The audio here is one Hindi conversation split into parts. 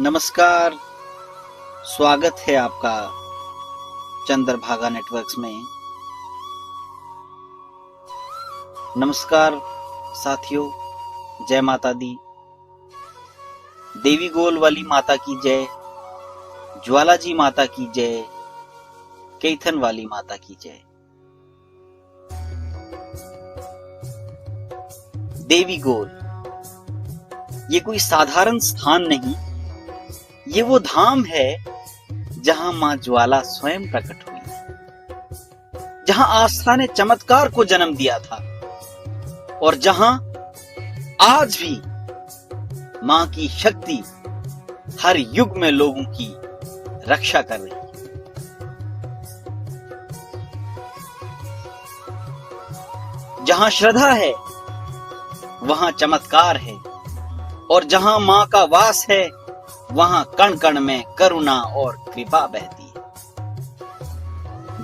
नमस्कार। स्वागत है आपका चंद्रभागा नेटवर्क्स में। नमस्कार साथियों, जय माता दी। देवी गोल वाली माता की जय, ज्वाला जी माता की जय, कैथन वाली माता की जय। देवी गोल ये कोई साधारण स्थान नहीं, ये वो धाम है जहां मां ज्वाला स्वयं प्रकट हुई, जहां आस्था ने चमत्कार को जन्म दिया था और जहां आज भी मां की शक्ति हर युग में लोगों की रक्षा कर रही है। जहां श्रद्धा है वहां चमत्कार है और जहां मां का वास है वहां कण कण में करुणा और कृपा बहती है।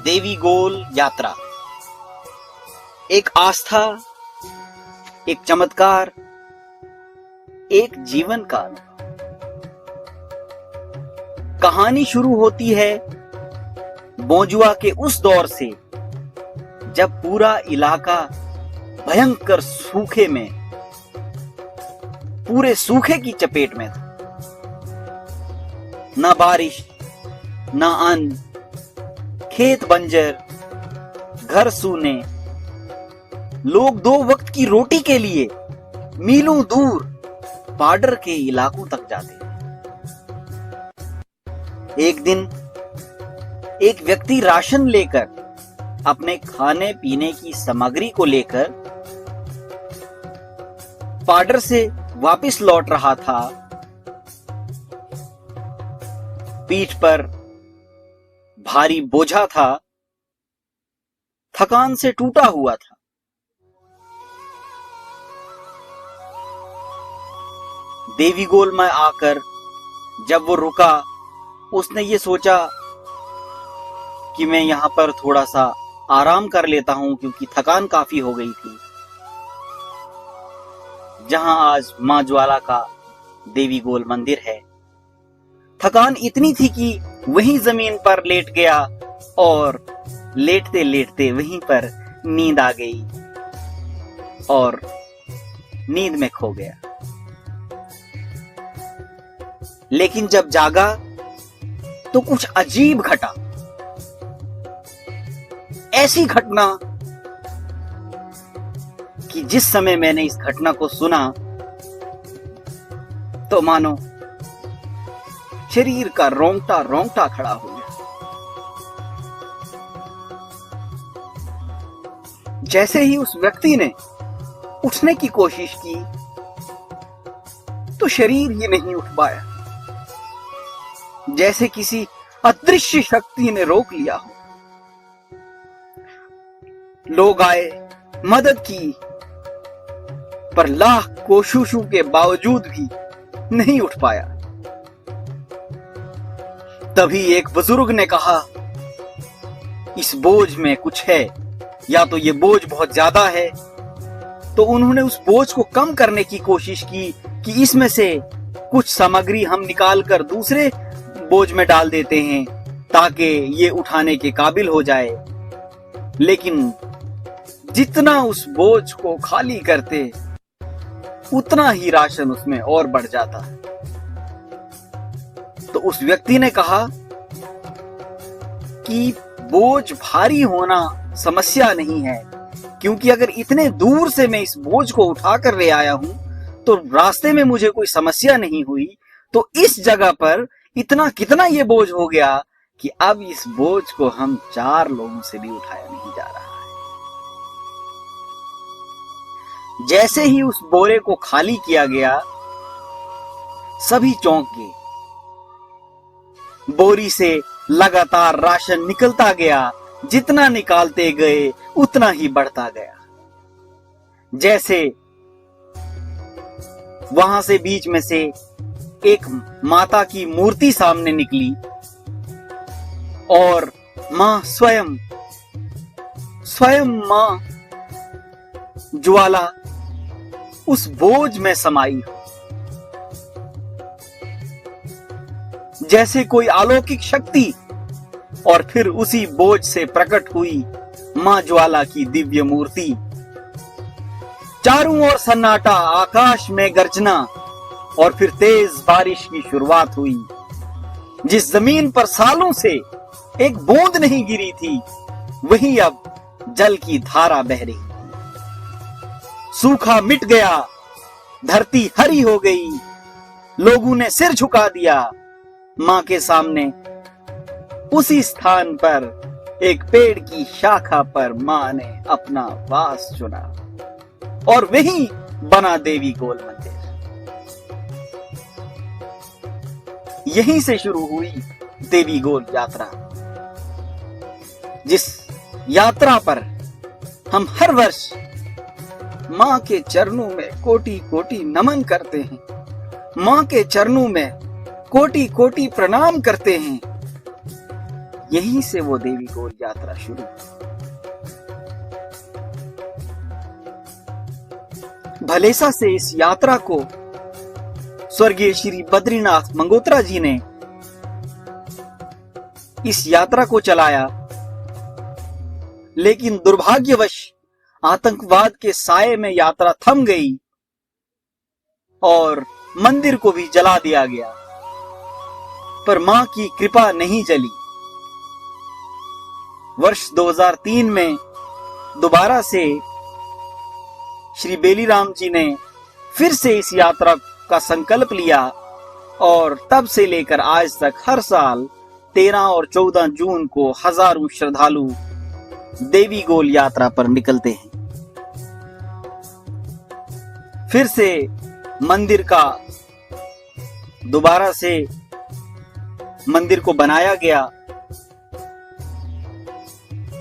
देवी गोल यात्रा एक आस्था, एक चमत्कार, एक जीवन काल। कहानी शुरू होती है बोजुआ के उस दौर से जब पूरा इलाका भयंकर सूखे में, पूरे सूखे की चपेट में था। ना बारिश, ना अन्न, खेत बंजर, घर सूने। लोग 2 वक्त की रोटी के लिए मीलों दूर बॉर्डर के इलाकों तक जाते। एक दिन एक व्यक्ति राशन लेकर, अपने खाने पीने की सामग्री को लेकर बॉर्डर से वापस लौट रहा था। पीठ पर भारी बोझा था, थकान से टूटा हुआ था। देवी गोल में आकर जब वो रुका, उसने ये सोचा कि मैं यहां पर थोड़ा सा आराम कर लेता हूं क्योंकि थकान काफी हो गई थी। जहां आज मां ज्वाला का देवी गोल मंदिर है, थकान इतनी थी कि वहीं जमीन पर लेट गया और लेटते लेटते वहीं पर नींद आ गई और नींद में खो गया। लेकिन जब जागा तो कुछ अजीब घटा। ऐसी घटना कि जिस समय मैंने इस घटना को सुना तो मानो शरीर का रोंगटा रोंगटा खड़ा हो गया। जैसे ही उस व्यक्ति ने उठने की कोशिश की तो शरीर ही नहीं उठ पाया, जैसे किसी अदृश्य शक्ति ने रोक लिया हो। लोग आए, मदद की, पर लाख कोशिशों के बावजूद भी नहीं उठ पाया। तभी एक बुजुर्ग ने कहा, इस बोझ में कुछ है, या तो ये बोझ बहुत ज्यादा है। तो उन्होंने उस बोझ को कम करने की कोशिश की कि इसमें से कुछ सामग्री हम निकाल कर दूसरे बोझ में डाल देते हैं ताकि ये उठाने के काबिल हो जाए। लेकिन जितना उस बोझ को खाली करते उतना ही राशन उसमें और बढ़ जाता। तो उस व्यक्ति ने कहा कि बोझ भारी होना समस्या नहीं है, क्योंकि अगर इतने दूर से मैं इस बोझ को उठाकर ले आया हूं तो रास्ते में मुझे कोई समस्या नहीं हुई। तो इस जगह पर इतना कितना ये बोझ हो गया कि अब इस बोझ को हम 4 लोगों से भी उठाया नहीं जा रहा है। जैसे ही उस बोरे को खाली किया गया, सभी चौंक गए। बोरी से लगातार राशन निकलता गया, जितना निकालते गए उतना ही बढ़ता गया। जैसे वहां से बीच में से एक माता की मूर्ति सामने निकली और मां स्वयं मां ज्वाला उस बोझ में समाई। जैसे कोई अलौकिक शक्ति, और फिर उसी बोझ से प्रकट हुई मां ज्वाला की दिव्य मूर्ति। चारों ओर सन्नाटा, आकाश में गर्जना, और फिर तेज बारिश की शुरुआत हुई। जिस जमीन पर सालों से एक बूंद नहीं गिरी थी, वहीं अब जल की धारा बह रही। सूखा मिट गया, धरती हरी हो गई। लोगों ने सिर झुका दिया मां के सामने। उसी स्थान पर एक पेड़ की शाखा पर मां ने अपना वास चुना, और वहीं बना देवी गोल मंदिर। यहीं से शुरू हुई देवी गोल यात्रा, जिस यात्रा पर हम हर वर्ष मां के चरणों में कोटि कोटि नमन करते हैं, मां के चरणों में कोटि कोटि प्रणाम करते हैं। यहीं से वो देवी गोल यात्रा शुरू। भलेसा से इस यात्रा को स्वर्गीय श्री बद्रीनाथ मंगोत्रा जी ने इस यात्रा को चलाया, लेकिन दुर्भाग्यवश आतंकवाद के साये में यात्रा थम गई और मंदिर को भी जला दिया गया। पर मां की कृपा नहीं जली। वर्ष 2003 में दोबारा से श्री बेलीराम जी ने फिर से इस यात्रा का संकल्प लिया, और तब से लेकर आज तक हर साल 13 और 14 जून को हजारों श्रद्धालु देवी गोल यात्रा पर निकलते हैं। फिर से मंदिर का दोबारा से मंदिर को बनाया गया,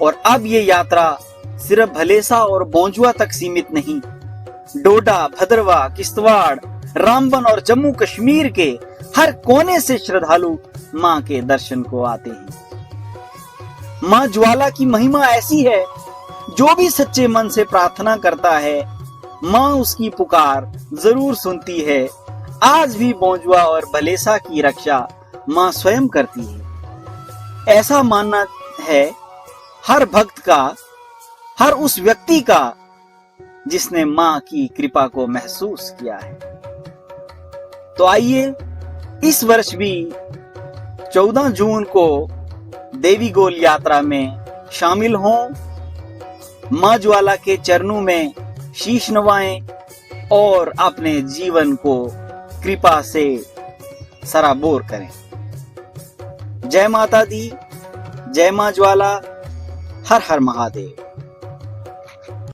और अब ये यात्रा सिर्फ भलेसा और बोंजुआ तक सीमित नहीं, डोडा, भद्रवा, किश्तवाड़, रामबन और जम्मू कश्मीर के हर कोने से श्रद्धालु मां के दर्शन को आते हैं। मां ज्वाला की महिमा ऐसी है, जो भी सच्चे मन से प्रार्थना करता है, मां उसकी पुकार जरूर सुनती है। आज भी बोंजुआ और भलेसा की रक्षा मां स्वयं करती है। ऐसा मानना है हर भक्त का, हर उस व्यक्ति का जिसने मां की कृपा को महसूस किया है। तो आइए इस वर्ष भी 14 जून को देवी गोल यात्रा में शामिल हों, मां ज्वाला के चरणों में शीश नवाएं और अपने जीवन को कृपा से सराबोर करें। जय माता दी, जय मां ज्वाला, हर हर महादेव।